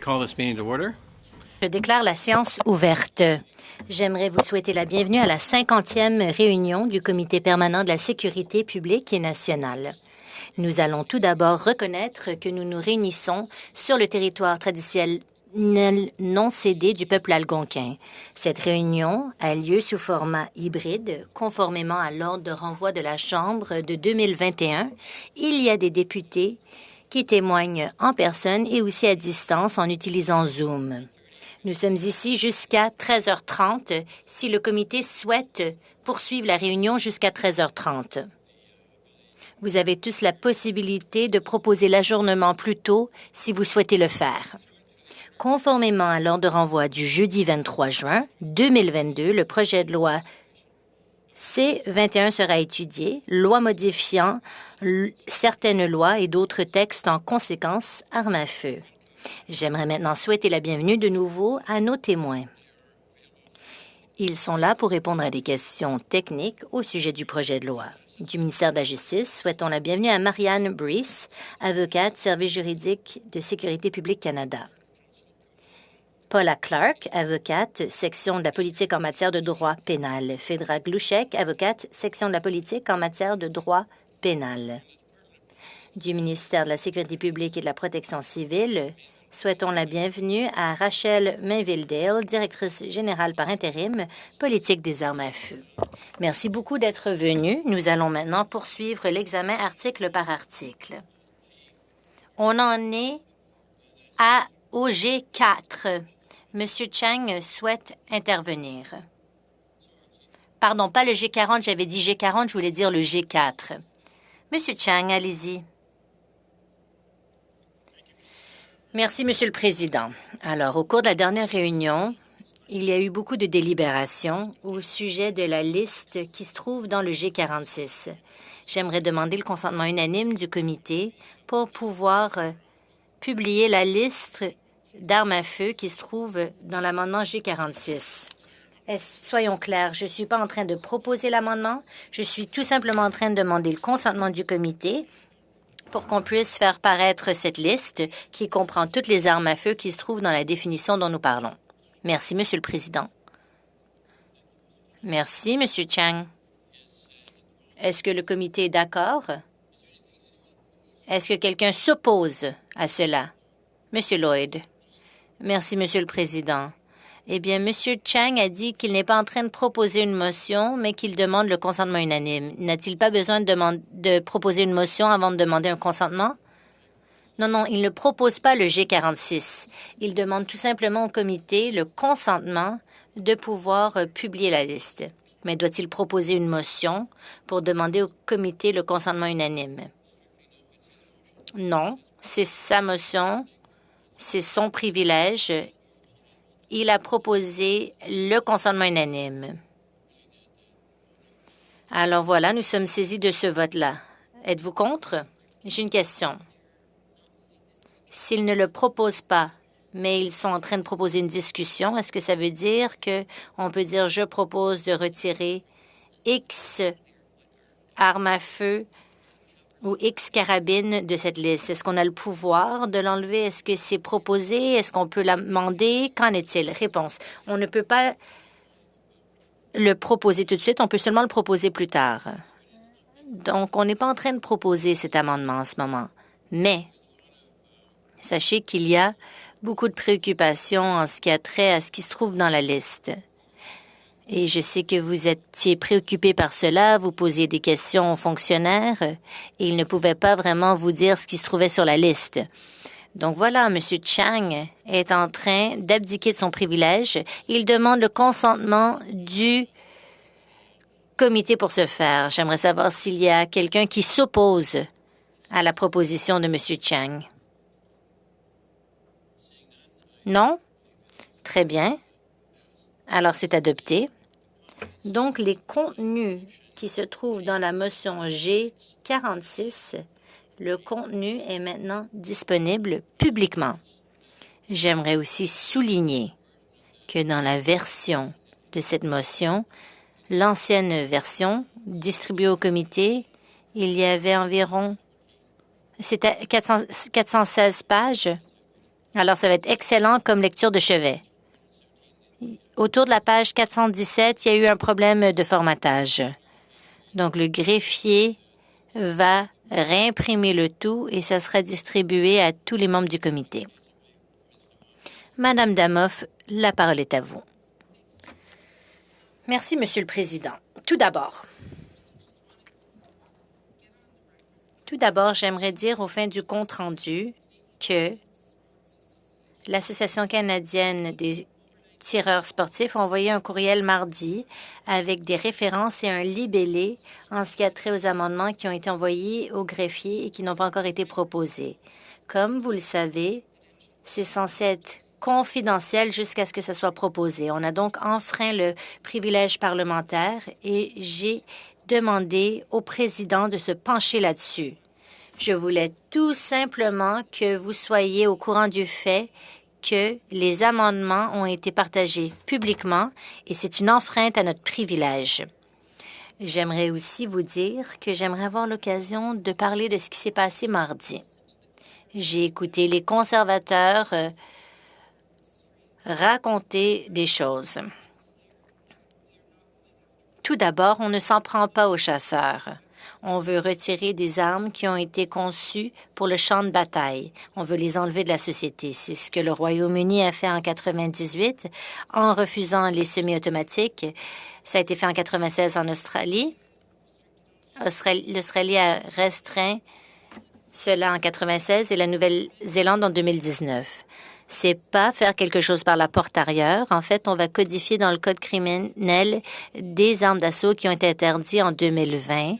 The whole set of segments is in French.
Call this meeting to order. Je déclare la séance ouverte. J'aimerais vous souhaiter la bienvenue à la 50e réunion du Comité permanent de la sécurité publique et nationale. Nous allons tout d'abord reconnaître que nous nous réunissons sur le territoire traditionnel non cédé du peuple algonquin. Cette réunion a lieu sous format hybride, conformément à l'ordre de renvoi de la Chambre de 2021. Il y a des députés qui témoignent en personne et aussi à distance en utilisant Zoom. Nous sommes ici jusqu'à 13h30 si le comité souhaite poursuivre la réunion jusqu'à 13h30. Vous avez tous la possibilité de proposer l'ajournement plus tôt si vous souhaitez le faire. Conformément à l'ordre de renvoi du jeudi 23 juin 2022, le projet de loi C-21 sera étudié, loi modifiant certaines lois et d'autres textes en conséquence, armes à feu. J'aimerais maintenant souhaiter la bienvenue de nouveau à nos témoins. Ils sont là pour répondre à des questions techniques au sujet du projet de loi. Du ministère de la Justice, souhaitons la bienvenue à Marianne Brice, avocate, Service juridique de Sécurité publique Canada. Paula Clark, avocate, section de la politique en matière de droit pénal. Phédra Glushek, avocate, section de la politique en matière de droit pénal. Du ministère de la Sécurité publique et de la Protection civile, souhaitons la bienvenue à Rachel Mainville-Dale, directrice générale par intérim, politique des armes à feu. Merci beaucoup d'être venu. Nous allons maintenant poursuivre l'examen article par article. On en est au G4. Monsieur Chang souhaite intervenir. Pardon, pas le G40, j'avais dit G40, je voulais dire le G4. Monsieur Chang, allez-y. Merci, Monsieur le Président. Alors, au cours de la dernière réunion, il y a eu beaucoup de délibérations au sujet de la liste qui se trouve dans le G46. J'aimerais demander le consentement unanime du comité pour pouvoir publier la liste d'armes à feu qui se trouve dans l'amendement G46. Soyons clairs, je ne suis pas en train de proposer l'amendement. Je suis tout simplement en train de demander le consentement du comité pour qu'on puisse faire paraître cette liste qui comprend toutes les armes à feu qui se trouvent dans la définition dont nous parlons. Merci, Monsieur le Président. Merci, Monsieur Chang. Est-ce que le comité est d'accord? Est-ce que quelqu'un s'oppose à cela? Monsieur Lloyd. Merci, Monsieur le Président. Eh bien, Monsieur Chang a dit qu'il n'est pas en train de proposer une motion, mais qu'il demande le consentement unanime. N'a-t-il pas besoin de proposer une motion avant de demander un consentement? Non, il ne propose pas le G46. Il demande tout simplement au comité le consentement de pouvoir publier la liste. Mais doit-il proposer une motion pour demander au comité le consentement unanime? Non, c'est sa motion. C'est son privilège. Il a proposé le consentement unanime. Alors voilà, nous sommes saisis de ce vote-là. Êtes-vous contre? J'ai une question. S'ils ne le proposent pas, mais ils sont en train de proposer une discussion, est-ce que ça veut dire qu'on peut dire « je propose de retirer X armes à feu » ou X carabines de cette liste? Est-ce qu'on a le pouvoir de l'enlever? Est-ce que c'est proposé? Est-ce qu'on peut l'amender? Qu'en est-il? Réponse. On ne peut pas le proposer tout de suite. On peut seulement le proposer plus tard. Donc, on n'est pas en train de proposer cet amendement en ce moment. Mais, sachez qu'il y a beaucoup de préoccupations en ce qui a trait à ce qui se trouve dans la liste. Et je sais que vous étiez préoccupé par cela, vous posiez des questions aux fonctionnaires et ils ne pouvaient pas vraiment vous dire ce qui se trouvait sur la liste. Donc voilà, M. Chang est en train d'abdiquer de son privilège. Il demande le consentement du comité pour ce faire. J'aimerais savoir s'il y a quelqu'un qui s'oppose à la proposition de M. Chang. Non? Très bien. Alors, c'est adopté. Donc, les contenus qui se trouvent dans la motion G46, le contenu est maintenant disponible publiquement. J'aimerais aussi souligner que dans la version de cette motion, l'ancienne version distribuée au comité, il y avait environ, c'était 416 pages. Alors, ça va être excellent comme lecture de chevet. Autour de la page 417, il y a eu un problème de formatage. Donc, le greffier va réimprimer le tout et ça sera distribué à tous les membres du comité. Madame Damoff, la parole est à vous. Merci, Monsieur le Président. Tout d'abord, j'aimerais dire au fin du compte-rendu que l'Association canadienne des tireurs sportifs a envoyé un courriel mardi avec des références et un libellé en ce qui a trait aux amendements qui ont été envoyés au greffier et qui n'ont pas encore été proposés. Comme vous le savez, c'est censé être confidentiel jusqu'à ce que ça soit proposé. On a donc enfreint le privilège parlementaire et j'ai demandé au président de se pencher là-dessus. Je voulais tout simplement que vous soyez au courant du fait que les amendements ont été partagés publiquement et c'est une enfreinte à notre privilège. J'aimerais aussi vous dire que j'aimerais avoir l'occasion de parler de ce qui s'est passé mardi. J'ai écouté les conservateurs raconter des choses. Tout d'abord, on ne s'en prend pas aux chasseurs. On veut retirer des armes qui ont été conçues pour le champ de bataille. On veut les enlever de la société. C'est ce que le Royaume-Uni a fait en 98 en refusant les semi-automatiques. Ça a été fait en 96 en Australie. L'Australie a restreint cela en 96 et la Nouvelle-Zélande en 2019. C'est pas faire quelque chose par la porte arrière. En fait, on va codifier dans le code criminel des armes d'assaut qui ont été interdites en 2020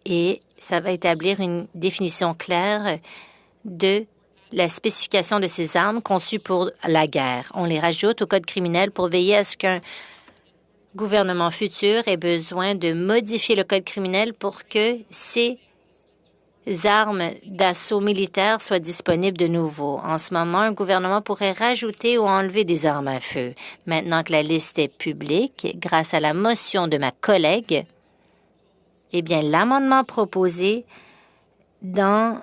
et ça va établir une définition claire de la spécification de ces armes conçues pour la guerre. On les rajoute au code criminel pour veiller à ce qu'un gouvernement futur ait besoin de modifier le code criminel pour que ces armes d'assaut militaire soient disponibles de nouveau. En ce moment, un gouvernement pourrait rajouter ou enlever des armes à feu. Maintenant que la liste est publique, grâce à la motion de ma collègue, eh bien, l'amendement proposé dans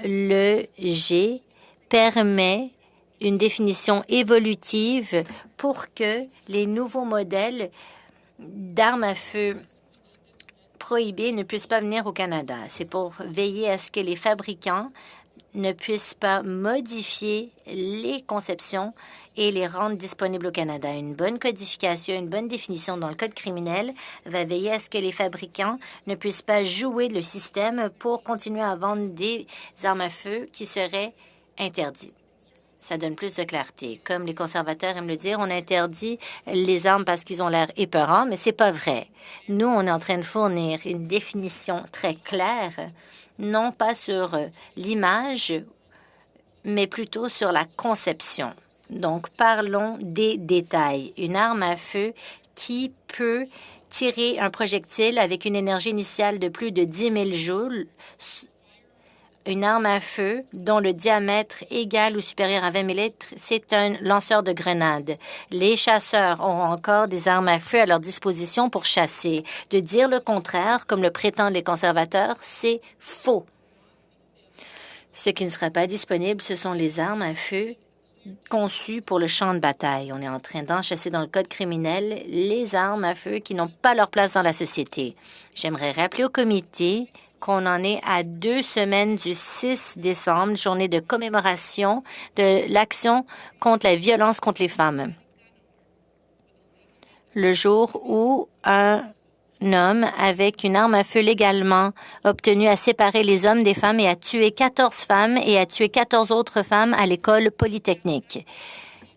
le G permet une définition évolutive pour que les nouveaux modèles d'armes à feu prohibés ne puissent pas venir au Canada. C'est pour veiller à ce que les fabricants ne puissent pas modifier les conceptions et les rendre disponibles au Canada. Une bonne codification, une bonne définition dans le code criminel va veiller à ce que les fabricants ne puissent pas jouer le système pour continuer à vendre des armes à feu qui seraient interdites. Ça donne plus de clarté. Comme les conservateurs aiment le dire, on interdit les armes parce qu'ils ont l'air épeurants, mais c'est pas vrai. Nous, on est en train de fournir une définition très claire, non pas sur l'image, mais plutôt sur la conception. Donc, parlons des détails. Une arme à feu qui peut tirer un projectile avec une énergie initiale de plus de 10 000 joules, une arme à feu dont le diamètre égal ou supérieur à 20 000 litres, c'est un lanceur de grenades. Les chasseurs auront encore des armes à feu à leur disposition pour chasser. De dire le contraire, comme le prétendent les conservateurs, c'est faux. Ce qui ne sera pas disponible, ce sont les armes à feu conçues pour le champ de bataille. On est en train d'enchasser dans le code criminel les armes à feu qui n'ont pas leur place dans la société. J'aimerais rappeler au comité qu'on en est à 2 semaines du 6 décembre, journée de commémoration de l'action contre la violence contre les femmes. Le jour où un homme avec une arme à feu légalement obtenu a séparé les hommes des femmes et a tué 14 femmes et a tué 14 autres femmes à l'école polytechnique.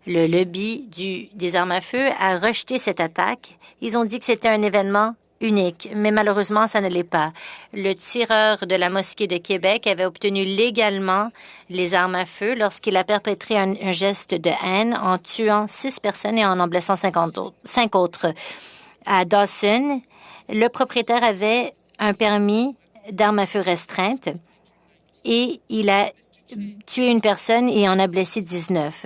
Le lobby des armes à feu a rejeté cette attaque. Ils ont dit que c'était un événement unique, mais malheureusement, ça ne l'est pas. Le tireur de la mosquée de Québec avait obtenu légalement les armes à feu lorsqu'il a perpétré un geste de haine en tuant 6 personnes et en blessant 5 autres. À Dawson, le propriétaire avait un permis d'armes à feu restreinte et il a tué une personne et en a blessé 19.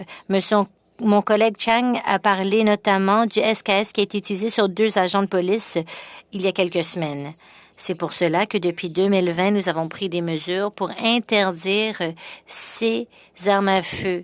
Mon collègue Chang a parlé notamment du SKS qui a été utilisé sur 2 agents de police il y a quelques semaines. C'est pour cela que depuis 2020, nous avons pris des mesures pour interdire ces armes à feu